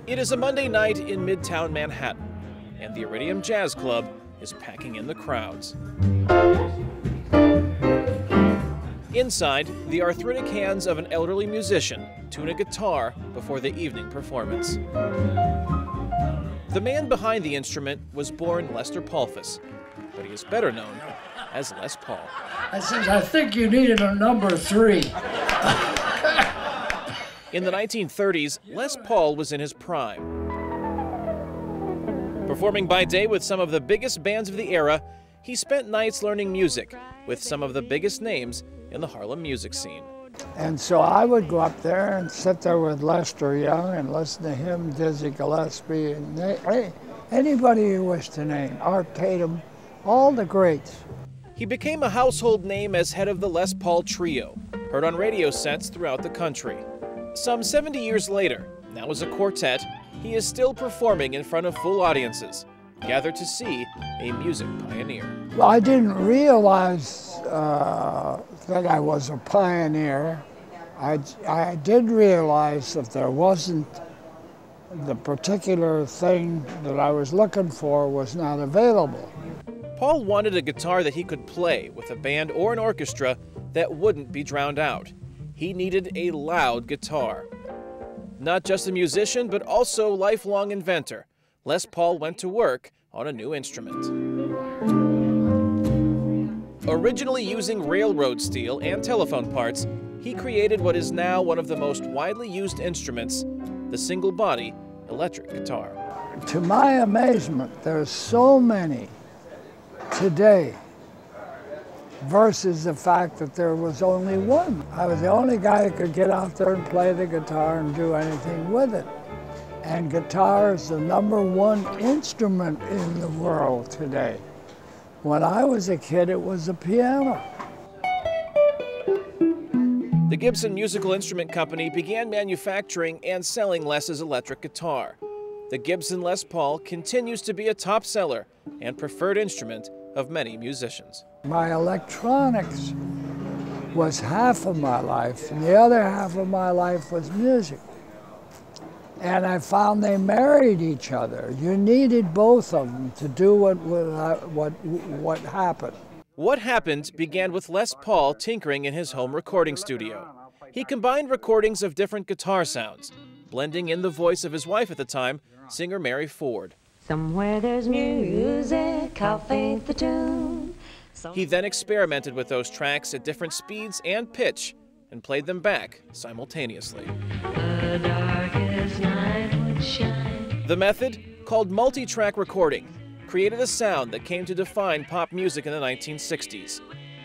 It is a Monday night in Midtown Manhattan, and the Iridium Jazz Club is packing in the crowds. Inside, the arthritic hands of an elderly musician tune a guitar before the evening performance. The man behind the instrument was born Lester Pulfus, but he is better known as Les Paul. I said, I think you needed a number 3. In the 1930s, Les Paul was in his prime. Performing by day with some of the biggest bands of the era, he spent nights learning music with some of the biggest names in the Harlem music scene. And so I would go up there and sit there with Lester Young and listen to him, Dizzy Gillespie, and anybody you wish to name, Art Tatum, all the greats. He became a household name as head of the Les Paul Trio, heard on radio sets throughout the country. Some 70 years later, now as a quartet, he is still performing in front of full audiences, gathered to see a music pioneer. Well, I didn't realize that I was a pioneer. I did realize that there wasn't the particular thing that I was looking for was not available. Paul wanted a guitar that he could play with a band or an orchestra that wouldn't be drowned out. He needed a loud guitar. Not just a musician, but also lifelong inventor, Les Paul went to work on a new instrument. Originally using railroad steel and telephone parts, he created what is now one of the most widely used instruments, the single-body electric guitar. To my amazement, there's so many today versus the fact that there was only one. I was the only guy who could get out there and play the guitar and do anything with it. And guitar is the #1 instrument in the world today. When I was a kid, it was the piano. The Gibson Musical Instrument Company began manufacturing and selling Les's electric guitar. The Gibson Les Paul continues to be a top seller and preferred instrument of many musicians. My electronics was half of my life, and the other half of my life was music. And I found they married each other. You needed both of them to do what happened. What Happened began with Les Paul tinkering in his home recording studio. He combined recordings of different guitar sounds, blending in the voice of his wife at the time, singer Mary Ford. Somewhere there's music, how faint the tune. He then experimented with those tracks at different speeds and pitch and played them back simultaneously. The darkest night would shine. The method, called multi-track recording, created a sound that came to define pop music in the 1960s.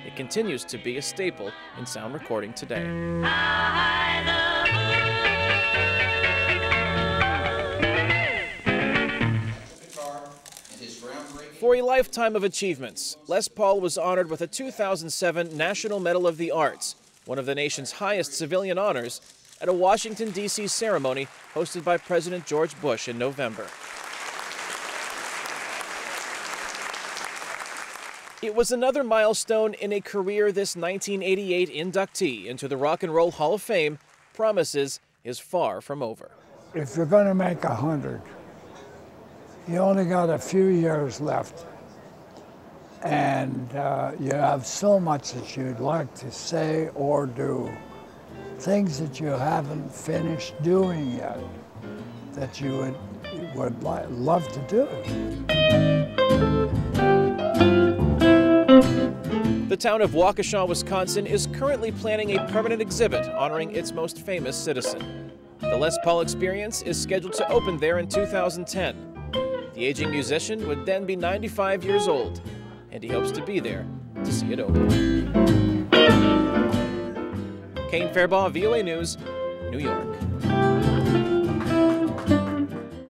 It continues to be a staple in sound recording today. For a lifetime of achievements, Les Paul was honored with a 2007 National Medal of the Arts, one of the nation's highest civilian honors, at a Washington, D.C. ceremony hosted by President George Bush in November. It was another milestone in a career this 1988 inductee into the Rock and Roll Hall of Fame promises is far from over. If you're going to make 100, you only got a few years left. And you have so much that you'd like to say or do. Things that you haven't finished doing yet that you would love to do. The town of Waukesha, Wisconsin is currently planning a permanent exhibit honoring its most famous citizen. The Les Paul Experience is scheduled to open there in 2010. The aging musician would then be 95 years old, and he hopes to be there to see it open. Kane Fairbaugh, VOA News, New York.